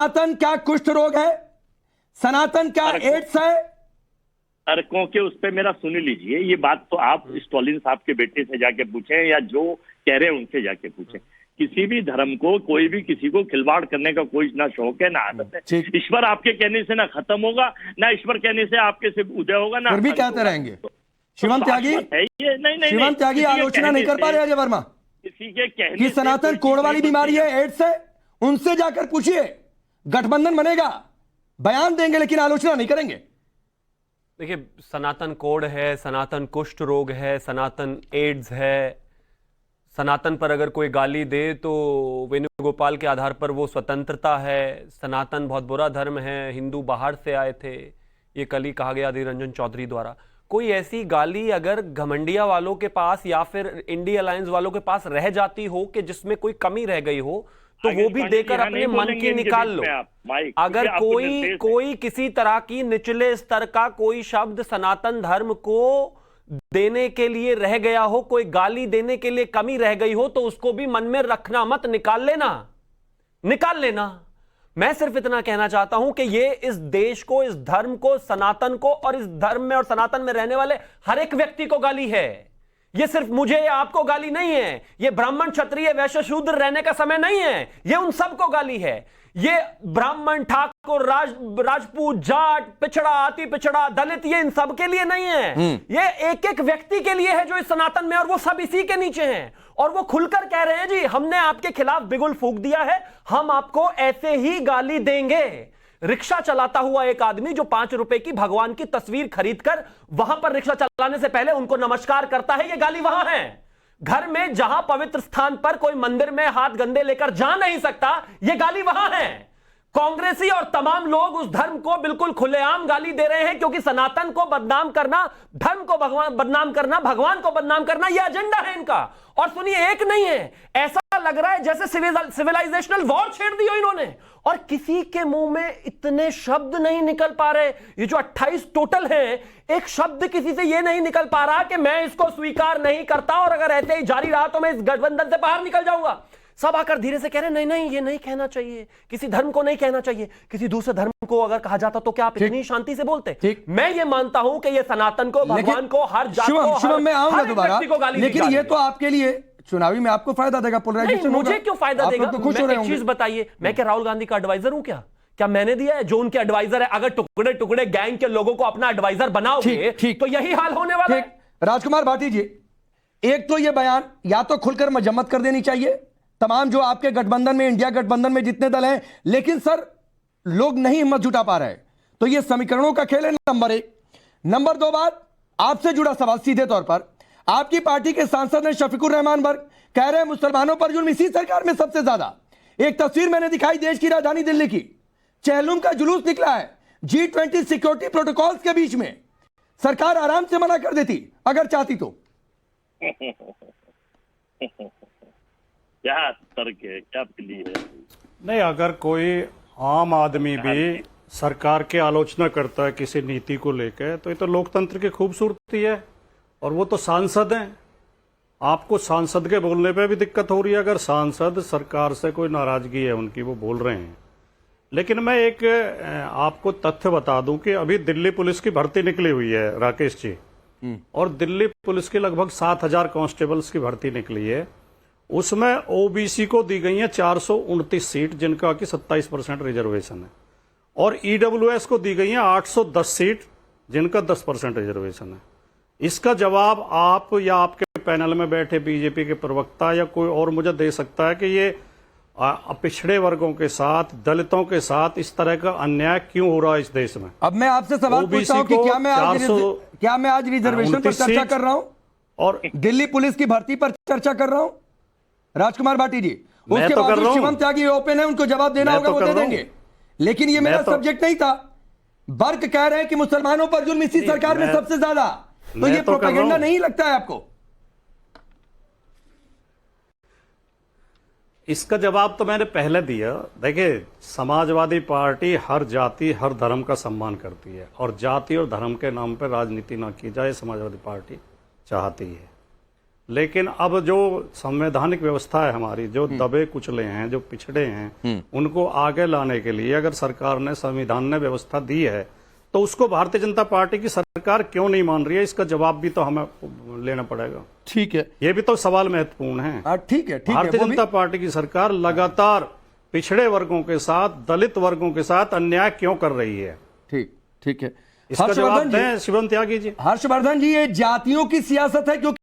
सनातन क्या कुष्ठ रोग है? सनातन क्या एड्स है? अरे क्योंकि उस पर मेरा सुन लीजिए, ये बात तो आप स्टॉलिन साहब के बेटे से जाके पूछें या जो कह रहे हैं उनसे जाके पूछें। किसी भी धर्म को कोई भी किसी को खिलवाड़ करने का कोई ना शौक है ना आदत है। ईश्वर आपके कहने से ना खत्म होगा, ना ईश्वर कहने से आपके से उदय होगा, ना फिर भी कहते रहेंगे। शिवम त्यागी, शिवम त्यागी आलोचना नहीं कर पा रहे अजय वर्मा किसी के कहने कि सनातन कोड़ वाली बीमारी है, एड्स है। उनसे जाकर पूछिए, गठबंधन बनेगा, बयान देंगे लेकिन आलोचना नहीं करेंगे। देखिए, सनातन कोड़ है, सनातन कुष्ठ रोग है, सनातन एड्स है। सनातन पर अगर कोई गाली दे तो वेणुगोपाल के आधार पर वो स्वतंत्रता है। सनातन बहुत बुरा धर्म है, हिंदू बाहर से आए थे, ये कल ही कहा गया अधीर रंजन चौधरी द्वारा। कोई ऐसी गाली अगर घमंडिया वालों के पास या फिर इंडिया अलायंस वालों के पास रह जाती हो कि जिसमें कोई कमी रह गई हो, तो वो भी देकर अपने मन की निकाल लो। अगर कोई किसी तरह की निचले स्तर का कोई शब्द सनातन धर्म को देने के लिए रह गया हो, कोई गाली देने के लिए कमी रह गई हो, तो उसको भी मन में रखना मत, निकाल लेना। मैं सिर्फ इतना कहना चाहता हूं कि ये इस देश को, इस धर्म को, सनातन को और इस धर्म में और सनातन में रहने वाले हर एक व्यक्ति को गाली है। ये सिर्फ मुझे या आपको गाली नहीं है, ये ब्राह्मण क्षत्रिय वैश्य शूद्र रहने का समय नहीं है, ये उन सबको गाली है। ये ब्राह्मण ठाकुर राजपूत जाट पिछड़ा अति पिछड़ा दलित, ये इन सब के लिए नहीं है, ये एक एक व्यक्ति के लिए है जो इस सनातन में, और वो सब इसी के नीचे हैं। और वो खुलकर कह रहे हैं, जी हमने आपके खिलाफ बिगुल फूंक दिया है, हम आपको ऐसे ही गाली देंगे। रिक्शा चलाता हुआ एक आदमी जो 5 रुपए की भगवान की तस्वीर खरीदकर वहां पर रिक्शा चलाने से पहले उनको नमस्कार करता है, ये गाली वहां है। घर में जहां पवित्र स्थान पर कोई मंदिर में हाथ गंदे लेकर जा नहीं सकता, ये गाली वहां है। कांग्रेसी और तमाम लोग उस धर्म को बिल्कुल खुलेआम गाली दे रहे हैं, क्योंकि सनातन को बदनाम करना, धर्म को बदनाम करना, भगवान को बदनाम करना, यह एजेंडा है इनका। और सुनिए, एक नहीं है, ऐसा लग रहा है जैसे सिविलाइजेशनल वॉर छेड़ दी हो इन्होंने, और किसी के मुंह में इतने शब्द नहीं निकल पा रहे। ये जो 28 टोटल है, एक शब्द किसी से ये नहीं निकल पा रहा कि मैं इसको स्वीकार नहीं करता और अगर ऐसे ही जारी रहा तो मैं इस गठबंधन से बाहर निकल जाऊंगा। सब आकर धीरे से कह रहे नहीं नहीं, ये नहीं कहना चाहिए, किसी धर्म को नहीं कहना चाहिए। किसी दूसरे धर्म को अगर कहा जाता तो क्या आप इतनी शांति से बोलते? मैं ये मानता हूं कि ये सनातन को, भगवान को, हर जात को, मैं आऊंगा दोबारा, लेकिन ये तो आपके लिए चुनावी में आपको फायदा देगा, पोलराइजेशन। मुझे क्यों फायदा देगा? एक चीज बताइए, मैं क्या राहुल गांधी का एडवाइजर हूं? क्या मैंने दिया है? जो उनके एडवाइजर है, अगर टुकड़े टुकड़े गैंग के लोगों को अपना एडवाइजर बनाओगे तो यही हाल होने वाला है। राजकुमार भाटी जी, एक तो ये बयान या तो खुलकर मजम्मत कर देनी चाहिए तमाम जो आपके गठबंधन में, इंडिया गठबंधन में जितने दल हैं, लेकिन सर लोग नहीं हिम्मत जुटा पा रहे, तो ये समीकरणों का खेल है, नंबर 1। नंबर 2 बात आपसे जुड़ा सवाल सीधे तौर पर, आपकी पार्टी के सांसद हैं शफीकुर रहमान वर्ग, कह रहे हैं मुसलमानों पर जुल्म इसी सरकार में सबसे ज्यादा। एक तस्वीर मैंने दिखाई देश की राजधानी दिल्ली की, चहलुम का जुलूस निकला है G20 सिक्योरिटी प्रोटोकॉल्स के बीच में। सरकार आराम से मना कर देती अगर चाहती तो। क्या तर्क है, क्या प्ली है? नहीं, अगर कोई आम आदमी भी सरकार की आलोचना करता है किसी नीति को लेकर, तो ये तो लोकतंत्र की खूबसूरती है। और वो तो सांसद हैं, आपको सांसद के बोलने पे भी दिक्कत हो रही है अगर सांसद सरकार से कोई नाराजगी है उनकी, वो बोल रहे हैं। लेकिन मैं एक आपको तथ्य बता दूं कि अभी दिल्ली पुलिस की भर्ती निकली हुई है राकेश जी, और दिल्ली पुलिस की लगभग 7000 कांस्टेबल्स की भर्ती निकली है। उसमें ओबीसी को दी गई है 429 सीट, जिनका कि 27% रिजर्वेशन है, और ईडब्ल्यूएस को दी गई है 810 सीट, जिनका 10% रिजर्वेशन है। इसका जवाब आप या आपके पैनल में बैठे बीजेपी के प्रवक्ता या कोई और मुझे दे सकता है कि ये पिछड़े वर्गों के साथ, दलितों के साथ इस तरह का अन्याय क्यों हो रहा है इस देश में? अब मैं आपसे सवाल पूछता हूं कि क्या मैं आज रिजर्वेशन पर चर्चा कर रहा हूं और दिल्ली पुलिस की भर्ती पर चर्चा कर रहा हूं? राजकुमार भाटी जी, उसके बाद शिवम त्यागी ओपन है, उनको जवाब देना होगा, वो दे देंगे। लेकिन ये मेरा सब्जेक्ट नहीं था। वर्ग कह रहे हैं कि मुसलमानों पर जुल्म इसी सरकार में सबसे ज्यादा, तो ये प्रोपेगेंडा नहीं लगता है आपको? इसका जवाब तो मैंने पहले दिया। देखिए, समाजवादी पार्टी हर जाति हर धर्म का सम्मान करती है, और जाति और धर्म के नाम पर राजनीति ना की जाए समाजवादी पार्टी चाहती है। लेकिन अब जो संवैधानिक व्यवस्था है हमारी, जो दबे कुचले हैं, जो पिछड़े हैं, उनको आगे लाने के लिए अगर सरकार ने, संविधान ने व्यवस्था दी है, तो उसको भारतीय जनता पार्टी की सरकार क्यों नहीं मान रही है, इसका जवाब भी तो हमें लेना पड़ेगा। ठीक है, ये भी तो सवाल महत्वपूर्ण है। ठीक है, ठीक है, भारतीय वो भी- जनता पार्टी की सरकार लगातार पिछड़े वर्गों के साथ, दलित वर्गों के साथ अन्याय क्यों कर रही है? ठीक, ठीक है। इसका जवाब हर्षवर्धन जी, दें शिवम त्यागी जी। हर्षवर्धन जी, ये जातियों की सियासत है, क्योंकि